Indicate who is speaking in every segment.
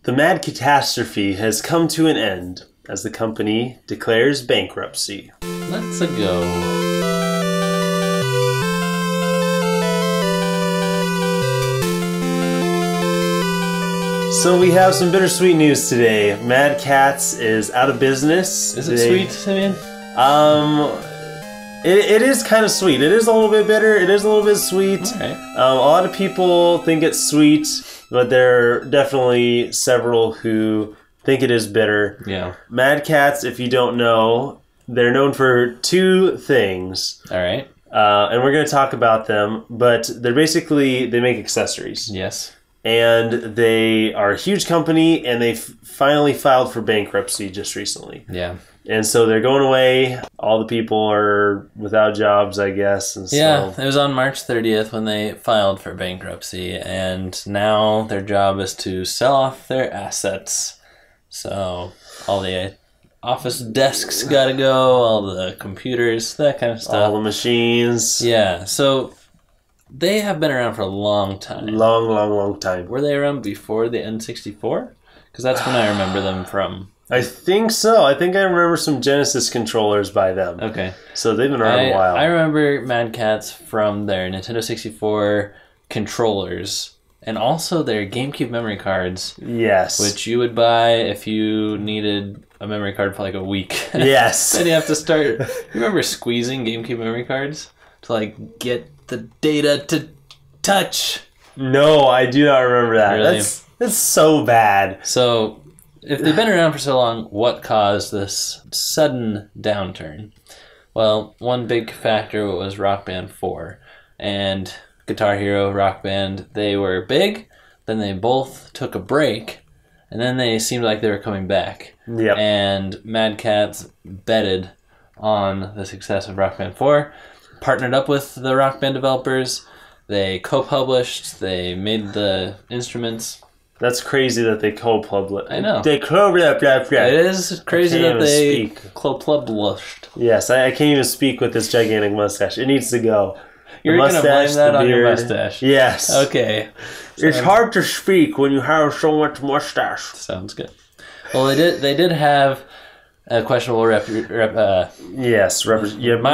Speaker 1: The mad catastrophe has come to an end as the company declares bankruptcy.
Speaker 2: Let's go.
Speaker 1: So we have some bittersweet news today. MadCatz is out of business.
Speaker 2: Is it sweet, Simeon?
Speaker 1: It is kind of sweet. It is a little bit bitter. It is a little bit sweet.
Speaker 2: All right.
Speaker 1: A lot of people think it's sweet, but there are definitely several who think it is bitter.
Speaker 2: Yeah.
Speaker 1: MadCatz, if you don't know, they're known for two things.
Speaker 2: All right.
Speaker 1: And we're going to talk about them, but they're basically, they make accessories.
Speaker 2: Yes.
Speaker 1: And they are a huge company, and they finally filed for bankruptcy just recently.
Speaker 2: Yeah.
Speaker 1: And so they're going away. All the people are without jobs, I guess. And so,
Speaker 2: yeah, it was on March 30th when they filed for bankruptcy, and now their job is to sell off their assets. So all the office desks gotta go, all the computers, that kind of stuff.
Speaker 1: all the machines.
Speaker 2: Yeah, so they have been around for a long time.
Speaker 1: Long time.
Speaker 2: Were they around before the N64? Because that's when I remember them from.
Speaker 1: I think so. I think I remember some Genesis controllers by them.
Speaker 2: Okay.
Speaker 1: So they've been around a while.
Speaker 2: I remember MadCatz from their Nintendo 64 controllers and also their GameCube memory cards.
Speaker 1: Yes.
Speaker 2: Which you would buy if you needed a memory card for like a week.
Speaker 1: Yes.
Speaker 2: Then you have to start. You remember squeezing GameCube memory cards to like get the data to touch?
Speaker 1: No, I do not remember that.
Speaker 2: Really?
Speaker 1: That's so bad.
Speaker 2: So, if they've been around for so long, what caused this sudden downturn? Well, one big factor was Rock Band 4 and Guitar Hero, Rock Band. They were big, then they both took a break, and then they seemed like they were coming back.
Speaker 1: Yep.
Speaker 2: And MadCatz betted on the success of Rock Band 4, partnered up with the Rock Band developers, they co-published, they made the instruments.
Speaker 1: That's crazy that they co-published.
Speaker 2: I know.
Speaker 1: They co-published.
Speaker 2: It is crazy that they co-published.
Speaker 1: Yes, I can't even speak with this gigantic mustache. It needs to go.
Speaker 2: You're going to blame that on your mustache?
Speaker 1: Yes.
Speaker 2: Okay.
Speaker 1: It's hard to speak when you have so much mustache.
Speaker 2: Sounds good. Well, they did have a questionable
Speaker 1: yes,
Speaker 2: my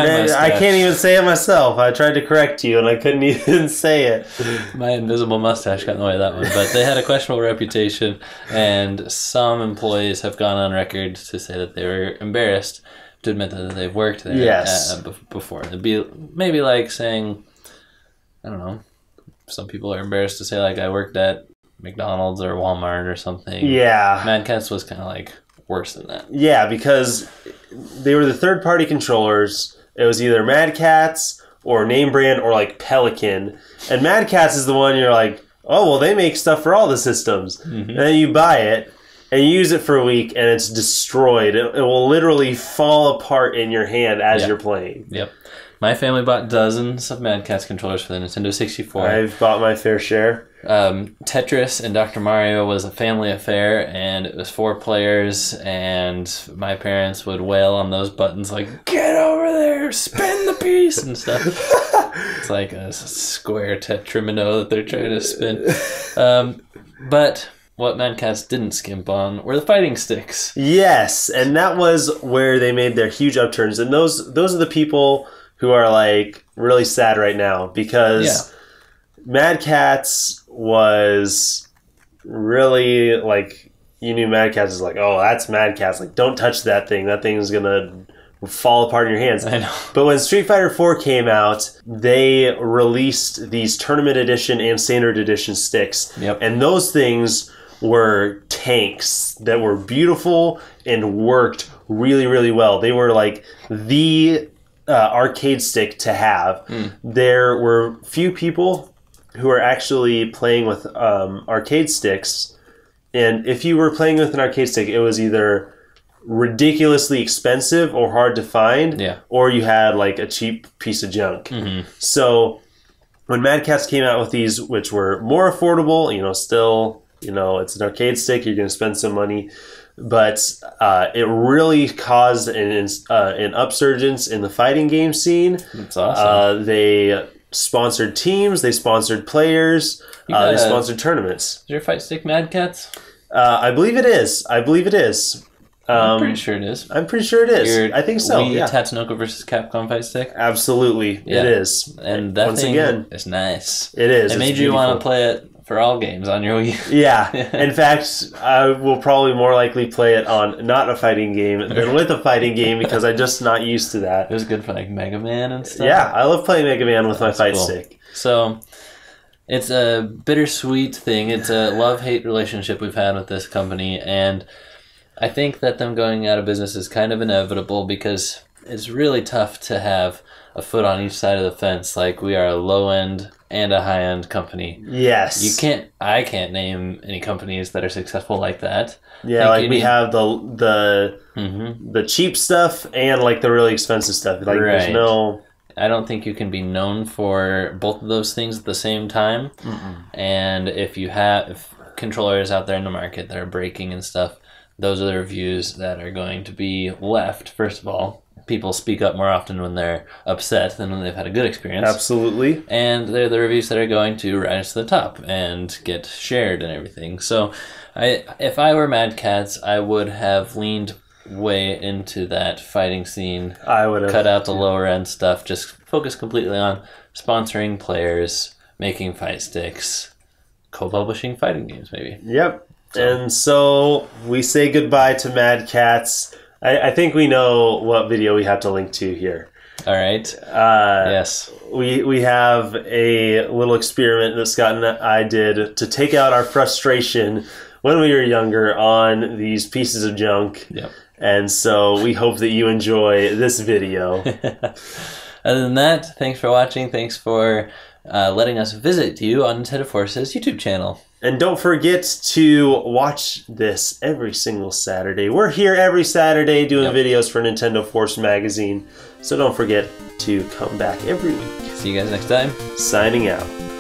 Speaker 1: man, I can't even say it myself. I tried to correct you, and I couldn't even say it.
Speaker 2: My invisible mustache got in the way of that one. But they had a questionable reputation, and some employees have gone on record to say that they were embarrassed to admit that they've worked there before. It'd be maybe like saying, I don't know, some people are embarrassed to say, like, I worked at McDonald's or Walmart or something.
Speaker 1: Yeah.
Speaker 2: MadCatz was kind of like worse than that.
Speaker 1: Yeah, because they were the third-party controllers. It was either MadCatz or name brand or like Pelican. And MadCatz is the one you're like, oh, well, they make stuff for all the systems. Mm-hmm. And then you buy it and you use it for a week and it's destroyed. It will literally fall apart in your hand as you're playing.
Speaker 2: Yep. My family bought dozens of MadCatz controllers for the Nintendo 64.
Speaker 1: I've bought my fair share.
Speaker 2: Tetris and Dr. Mario was a family affair, and it was 4 players, and my parents would wail on those buttons like, get over there, spin the piece, and stuff. It's like a square tetrimino that they're trying to spin. But what MadCatz didn't skimp on were the fighting sticks.
Speaker 1: Yes, and that was where they made their huge upturns, and those are the people who are like really sad right now because MadCatz was really like, you knew MadCatz is like, oh, that's MadCatz. Like, don't touch that thing. That thing's gonna fall apart in your hands.
Speaker 2: I know.
Speaker 1: But when Street Fighter 4 came out, they released these Tournament Edition and Standard Edition sticks.
Speaker 2: Yep.
Speaker 1: And those things were tanks that were beautiful and worked really, really well. They were like the arcade stick to have. There were few people who are actually playing with arcade sticks, and if you were playing with an arcade stick, it was either ridiculously expensive or hard to find, or you had like a cheap piece of junk. So when MadCatz came out with these, which were more affordable, still, it's an arcade stick, you're going to spend some money, but it really caused an upsurgence in the fighting game scene.
Speaker 2: That's awesome.
Speaker 1: They sponsored teams, they sponsored players, they sponsored tournaments.
Speaker 2: Is your fight stick MadCatz?
Speaker 1: I believe it is. I believe it is.
Speaker 2: I'm pretty sure it is.
Speaker 1: I'm pretty sure it is. I think so.
Speaker 2: Wii
Speaker 1: yeah.
Speaker 2: Tatsunoko versus Capcom fight stick.
Speaker 1: Absolutely,
Speaker 2: Yeah.
Speaker 1: it is.
Speaker 2: And that
Speaker 1: once
Speaker 2: thing
Speaker 1: again,
Speaker 2: is nice.
Speaker 1: it is.
Speaker 2: It
Speaker 1: It's
Speaker 2: made you
Speaker 1: beautiful.
Speaker 2: want to play it for all games on your Wii.
Speaker 1: Yeah. In fact, I will probably more likely play it on not a fighting game than with a fighting game because I'm just not used to that.
Speaker 2: It was good for like Mega Man and stuff.
Speaker 1: Yeah, I love playing Mega Man with my fight
Speaker 2: cool.
Speaker 1: stick.
Speaker 2: So it's a bittersweet thing. It's a love-hate relationship we've had with this company, and I think that them going out of business is kind of inevitable because it's really tough to have a foot on each side of the fence. Like, we are a low-end and a high-end company.
Speaker 1: Yes.
Speaker 2: I can't name any companies that are successful like that.
Speaker 1: Yeah, like we have the cheap stuff and like the really expensive stuff. Like there's
Speaker 2: Right.
Speaker 1: no.
Speaker 2: I don't think you can be known for both of those things at the same time. And if you have controllers out there in the market that are breaking and stuff, those are the reviews that are going to be left. First of all, people speak up more often when they're upset than when they've had a good experience.
Speaker 1: Absolutely.
Speaker 2: And they're the reviews that are going to rise to the top and get shared and everything. So if I were MadCatz, I would have leaned way into that fighting scene.
Speaker 1: I would have
Speaker 2: cut out the lower end stuff, just focus completely on sponsoring players, making fight sticks, co-publishing fighting games maybe.
Speaker 1: Yep. And so we say goodbye to MadCatz. I think we know what video we have to link to here.
Speaker 2: All right. Yes.
Speaker 1: We have a little experiment that Scott and I did to take out our frustration when we were younger on these pieces of junk.
Speaker 2: Yep.
Speaker 1: And so we hope that you enjoy this video.
Speaker 2: Other than that, thanks for watching. Thanks for letting us visit you on Nintendo Force's YouTube channel.
Speaker 1: And don't forget to watch this every single Saturday. We're here every Saturday doing videos for Nintendo Force Magazine. So don't forget to come back every week.
Speaker 2: See you guys next time.
Speaker 1: Signing out.